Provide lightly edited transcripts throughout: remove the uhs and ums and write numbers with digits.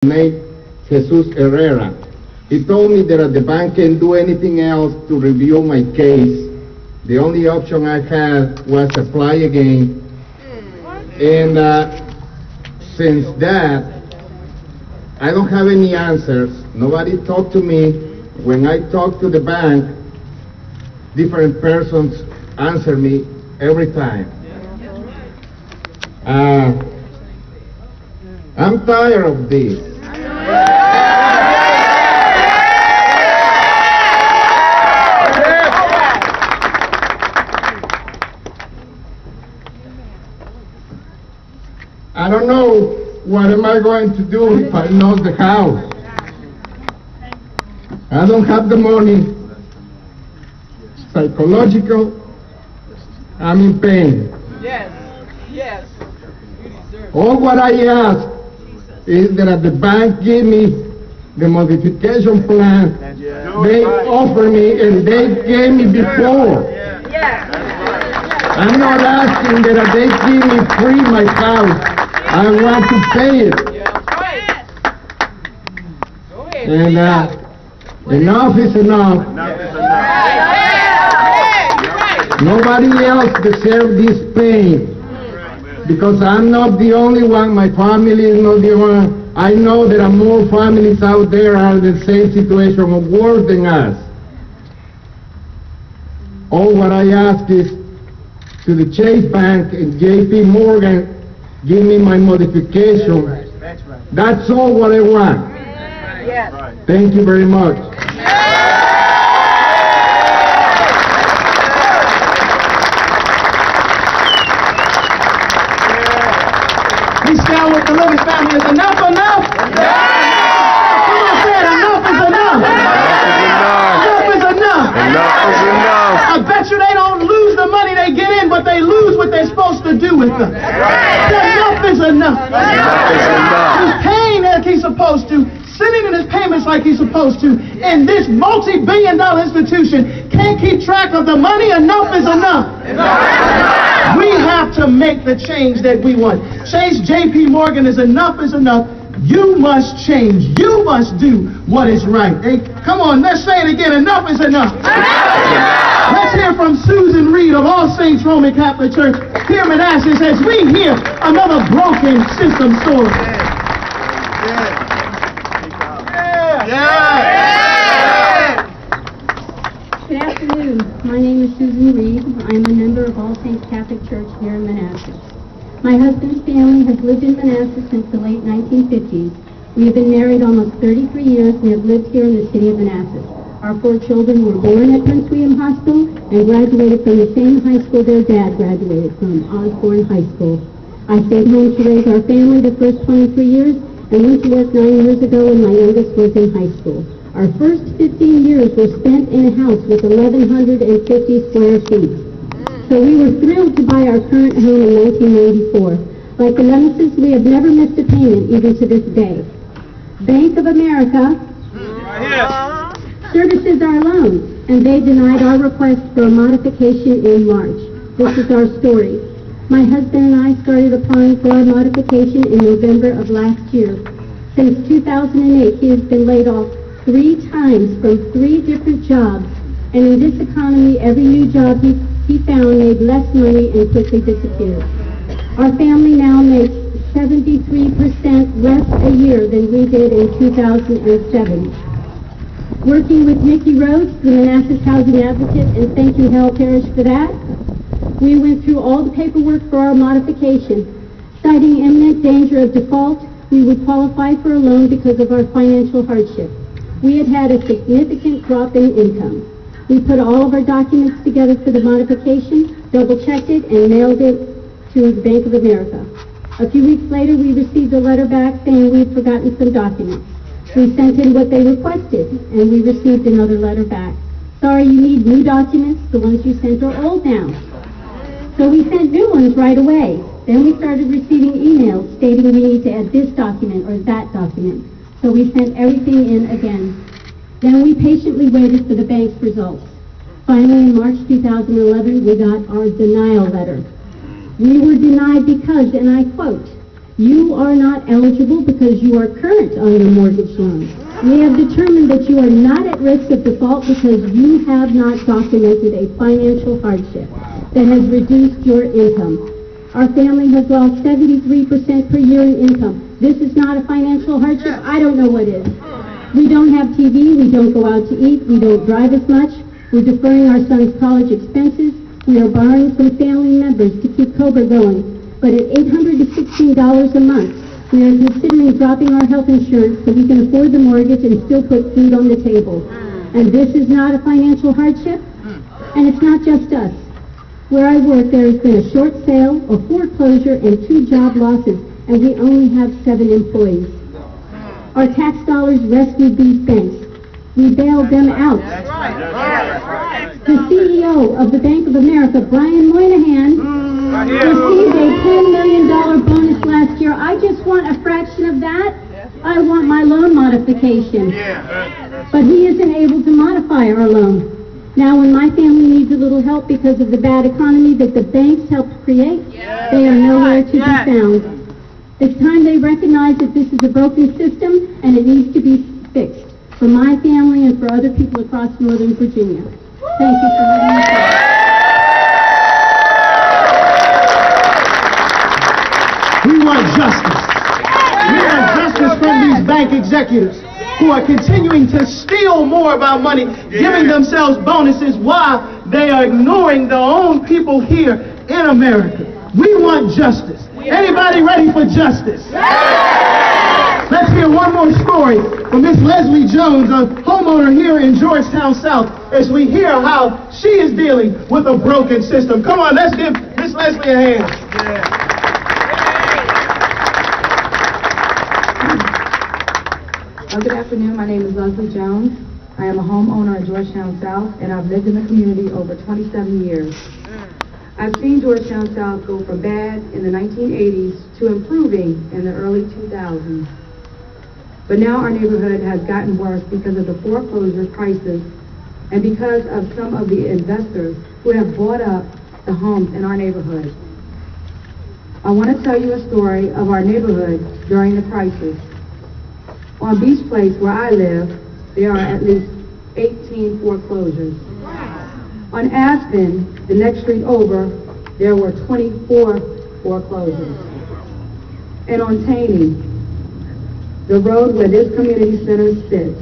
named Jesus Herrera. He told me that the bank can't do anything else to review my case. The only option I had was apply again. And since that, I don't have any answers. Nobody talked to me. When I talk to the bank, different persons answer me every time. I'm tired of this. I don't know what am I going to do if I lose the house. I don't have the money. Psychological, I'm in pain. Yes. All what I ask is that the bank give me the modification plan they offer me and they gave me before. I'm not asking that they give me free my house. I want to pay it. And enough is enough. Nobody else deserves this pain. Because I'm not the only one, my family is not the only one. I know there are more families out there are in the same situation or worse than us. All what I ask is to the Chase Bank and J.P. Morgan, give me my modification. That's all what I want. Thank you very much. We stand with the living family. Is enough enough? Come on, say it. Enough is enough. Enough is enough. I bet you they don't lose the money they get in, but they lose what they're supposed to do with them. Enough is enough. He's paying like he's supposed to, sending in his payments like he's supposed to, and this multi-billion-dollar institution can't keep track of the money. Enough is enough. We have to make the change that we want. Chase J.P. Morgan is enough. You must change. You must do what is right. Hey, come on, let's say it again. Enough is enough. Let's hear from Susan Reed of All Saints Roman Catholic Church here in Manassas as we hear another broken system story. Good afternoon. My name is Susan Reed. I'm a member of All Saints Catholic Church here in Manassas. My husband's family has lived in Manassas since the late 1950s. We have been married almost 33 years and have lived here in the city of Manassas. Our 4 children were born at Prince William Hospital and graduated from the same high school their dad graduated from, Osborne High School. I stayed home to raise our family the first 23 years and went to work 9 years ago when my youngest was in high school. Our first 15 years were spent in a house with 1,150 square feet. So we were thrilled to buy our current home in 1994. Like the Lemeses, we have never missed a payment even to this day. Bank of America services our loans, and they denied our request for a modification in March. This is our story. My husband and I started applying for our modification in November of last year. Since 2008, he has been laid off 3 times from 3 different jobs, and in this economy, every new job he found made less money and quickly disappeared. Our family now makes 73% less a year than we did in 2007. Working with Nikki Rhodes, the Manassas Housing Advocate, and thank you, Hell Parish, for that, we went through all the paperwork for our modification. Citing imminent danger of default, we would qualify for a loan because of our financial hardship. We had a significant drop in income. We put all of our documents together for the modification, double-checked it, and mailed it to the Bank of America. A few weeks later, we received a letter back saying we'd forgotten some documents. We sent in what they requested, and we received another letter back. Sorry, you need new documents. The ones you sent are old now. So we sent new ones right away. Then we started receiving emails stating we need to add this document or that document. So we sent everything in again. Then we patiently waited for the bank's results. Finally, in March 2011, we got our denial letter. We were denied because, and I quote, You are not eligible because you are current on your mortgage loan. We have determined that you are not at risk of default because you have not documented a financial hardship that has reduced your income. Our family has lost 73% per year in income. This is not a financial hardship. I don't know what is. We don't have TV. We don't go out to eat. We don't drive as much. We're deferring our son's college expenses. We are borrowing from family members to keep COBRA going. But at $816 a month, we are considering dropping our health insurance so we can afford the mortgage and still put food on the table. And this is not a financial hardship, and it's not just us. Where I work, there has been a short sale, a foreclosure, and 2 job losses, and we only have 7 employees. Our tax dollars rescued these banks. We bailed them out. The CEO of the Bank of America, Brian Moynihan, received a $10 million bonus last year. I just want a fraction of that. I want my loan modification. But he isn't able to modify our loan. Now, when my family needs a little help because of the bad economy that the banks helped create, they are nowhere to be found. It's time they recognize that this is a broken system and it needs to be fixed for my family and for other people across Northern Virginia. Thank you for letting me talk. We want justice. We want justice from these bank executives who are continuing to steal more of our money, giving themselves bonuses while they are ignoring their own people here in America. We want justice. Anybody ready for justice? Let's hear one more story from Miss Leslie Jones, a homeowner here in Georgetown South, as we hear how she is dealing with a broken system. Come on, let's give Miss Leslie a hand. Good afternoon. My name is Leslie Jones. I am a homeowner in Georgetown South, and I've lived in the community over 27 years. I've seen Georgetown South go from bad in the 1980s to improving in the early 2000s. But now our neighborhood has gotten worse because of the foreclosure crisis and because of some of the investors who have bought up the homes in our neighborhood. I want to tell you a story of our neighborhood during the crisis. On Beach Place, where I live, there are at least 18 foreclosures. On Aspen, the next street over, there were 24 foreclosures. And on Taney, the road where this community center sits,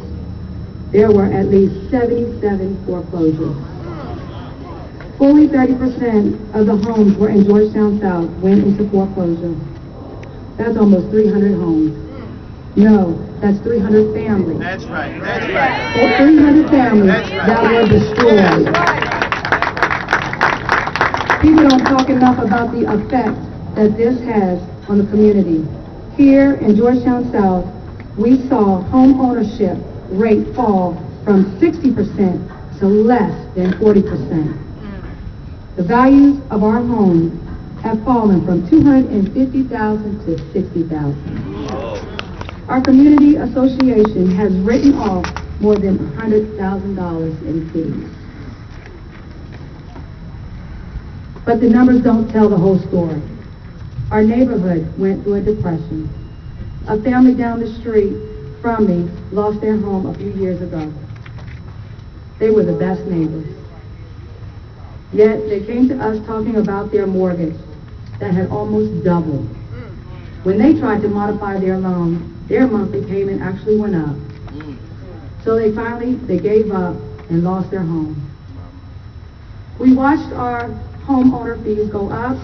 there were at least 77 foreclosures. Fully 30% of the homes were in Georgetown South went into foreclosure. That's almost 300 homes. No, that's 300 families. That's right. That's right. 300 families that were destroyed. People don't talk enough about the effect that this has on the community. Here in Georgetown South, we saw home ownership rate fall from 60% to less than 40%. The values of our homes have fallen from $250,000 to $60,000. Our community association has written off more than $100,000 in fees. But the numbers don't tell the whole story. Our neighborhood went through a depression. A family down the street from me lost their home a few years ago. They were the best neighbors. Yet they came to us talking about their mortgage that had almost doubled. When they tried to modify their loan, their monthly payment actually went up. So they gave up and lost their home. We watched our homeowner fees go up.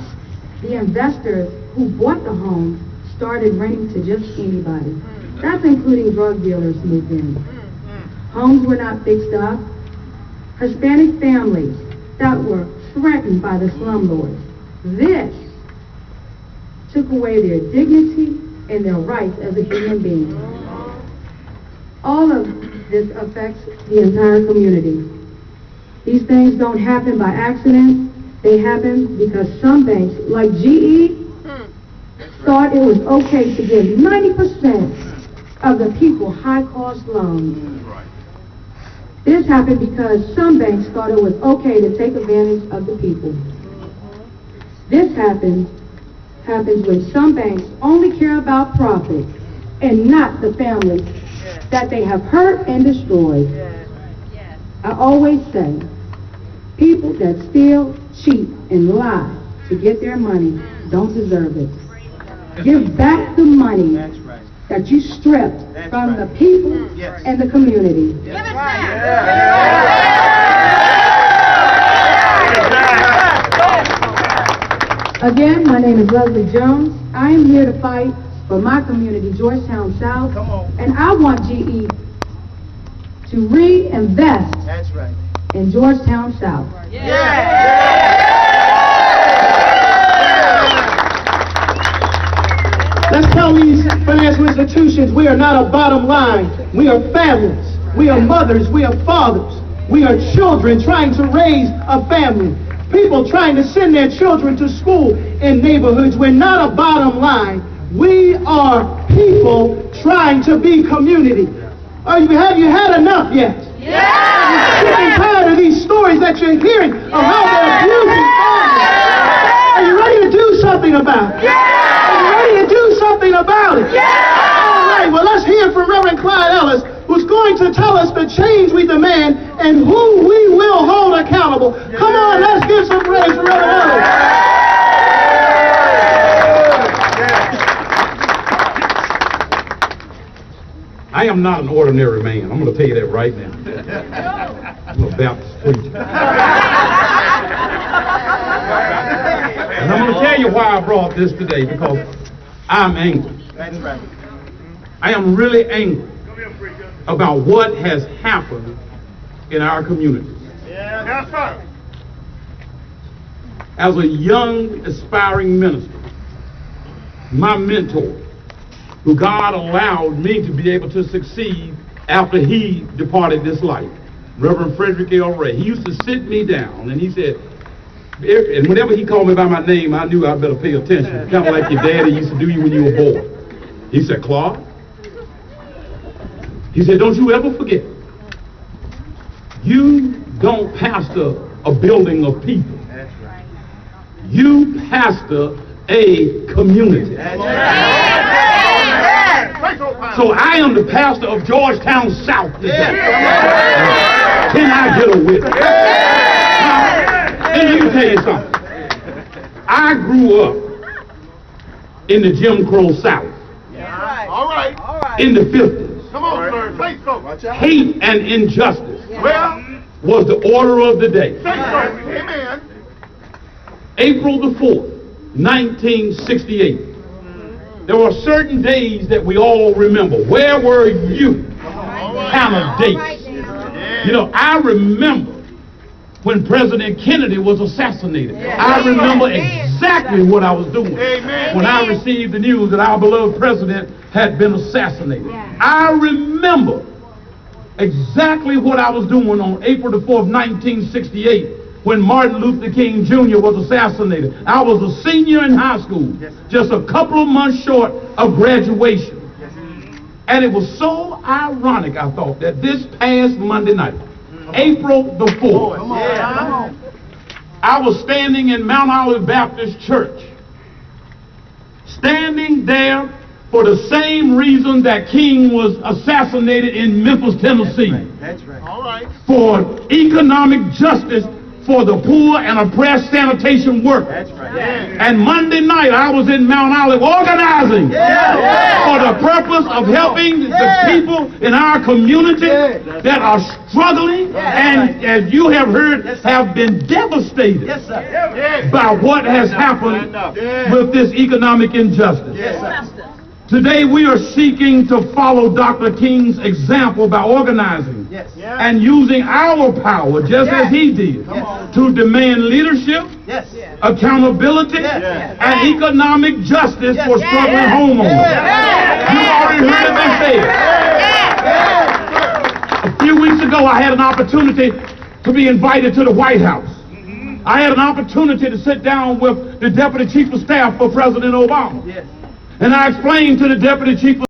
The investors who bought the homes started renting to just anybody. That's including drug dealers moved in. Homes were not fixed up. Hispanic families that were threatened by the slumlords. This took away their dignity and their rights as a human being. All of this affects the entire community. These things don't happen by accident. They happen because some banks, like GE, thought it was okay to give 90% of the people high-cost loans. This happened because some banks thought it was okay to take advantage of the people. This happened happens when some banks only care about profit and not the families that they have hurt and destroyed. I always say, people that steal, cheat, and lie to get their money don't deserve it. Give back the money that you stripped from the people and the community. Again, my name is Leslie Jones. I am here to fight for my community, Georgetown South, and I want GE to reinvest in Georgetown South. Let's tell these financial institutions we are not a bottom line. We are families. We are mothers. We are fathers. We are children trying to raise a family. People trying to send their children to school in neighborhoods. We're not a bottom line. We are people trying to be community. Have you had enough yet? You're sick and tired of these stories that you're hearing of how they're abusing families. Are you ready to do something about it? Are you ready to do something about it? All right, well, let's hear from Reverend Clyde Ellis, who's going to tell us the change we demand and who we will hold accountable. Come on, let's give some praise for Reverend Ellis. I am not an ordinary man. I'm going to tell you that right now. I'm a Baptist preacher. And I'm going to tell you why I brought this today, because I'm angry. That's right. I am really angry about what has happened in our communities. Yes, sir. As a young, aspiring minister, my mentor, who God allowed me to be able to succeed after he departed this life, Reverend Frederick L. Ray. He used to sit me down and he said, and whenever he called me by my name, I knew I better pay attention, kind of like your daddy used to do you when you were born. He said, Claude, he said, don't you ever forget, you don't pastor a building of people. You pastor a community. So I am the pastor of Georgetown South today. Can I get a witness? Now, let me tell you something. I grew up in the Jim Crow South. All right. In the 50s. Come on, sir. Say so. Hate and injustice was the order of the day. Say so. Amen. April the 4th, 1968. There were certain days that we all remember. Where were you? Kind of dates. You know, I remember when President Kennedy was assassinated. I remember exactly what I was doing when I received the news that our beloved president had been assassinated. I remember exactly what I was doing on April the 4th, 1968. When Martin Luther King Jr. was assassinated. I was a senior in high school, just a couple of months short of graduation. And it was so ironic, I thought, that this past Monday night, April the 4th, I was standing in Mount Olive Baptist Church, standing there for the same reason that King was assassinated in Memphis, Tennessee. That's right. All right. For economic justice for the poor and oppressed sanitation workers. That's right. And Monday night I was in Mount Olive organizing for the purpose of helping the people in our community that are struggling and, as you have heard, have been devastated by what has happened with this economic injustice. Today we are seeking to follow Dr. King's example by organizing and using our power, just as he did, to demand leadership, accountability, and economic justice for struggling homeowners. You already heard it been said. A few weeks ago I had an opportunity to be invited to the White House. I had an opportunity to sit down with the Deputy Chief of Staff for President Obama. And I explained to the Deputy Chief of